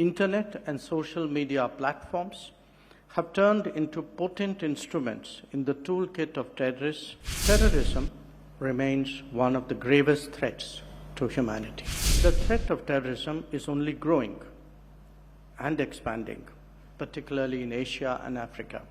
Internet and social media platforms have turned into potent instruments in the toolkit of terrorists. Terrorism remains one of the gravest threats to humanity. The threat of terrorism is only growing and expanding, particularly in Asia and Africa.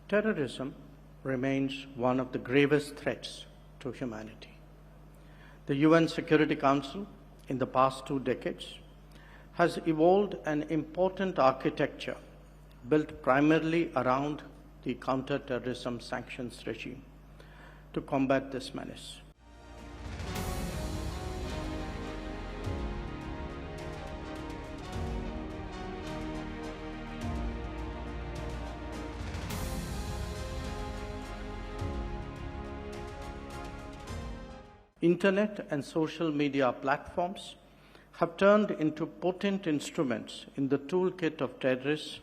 Terrorism remains one of the gravest threats to humanity. The UN Security Council, in the past 2 decades, has evolved an important architecture built primarily around the counter-terrorism sanctions regime to combat this menace. Internet and social media platforms have turned into potent instruments in the toolkit of terrorists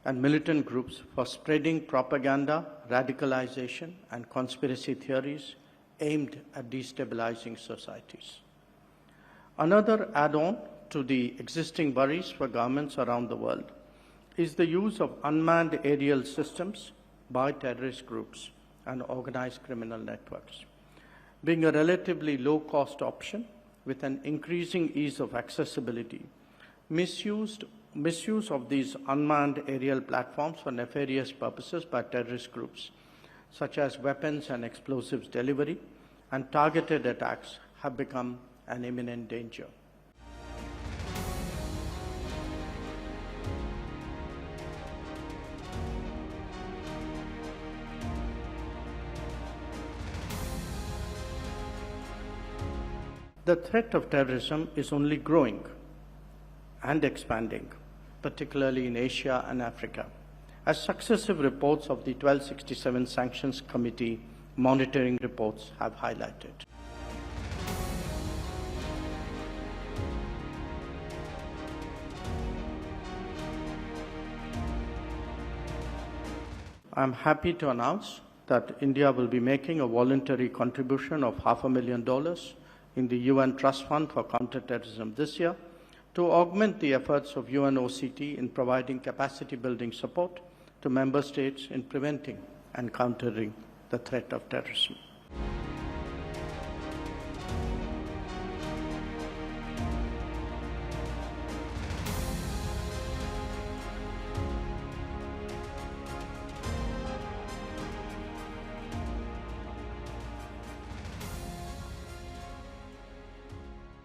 and militant groups for spreading propaganda, radicalization, and conspiracy theories aimed at destabilizing societies. Another add-on to the existing worries for governments around the world is the use of unmanned aerial systems by terrorist groups and organized criminal networks. Being a relatively low-cost option with an increasing ease of accessibility, misuse of these unmanned aerial platforms for nefarious purposes by terrorist groups, such as weapons and explosives delivery and targeted attacks, have become an imminent danger. The threat of terrorism is only growing and expanding, particularly in Asia and Africa, as successive reports of the 1267 Sanctions Committee monitoring reports have highlighted. I am happy to announce that India will be making a voluntary contribution of $500,000 in the UN Trust Fund for Counterterrorism this year to augment the efforts of UNOCT in providing capacity building support to member states in preventing and countering the threat of terrorism.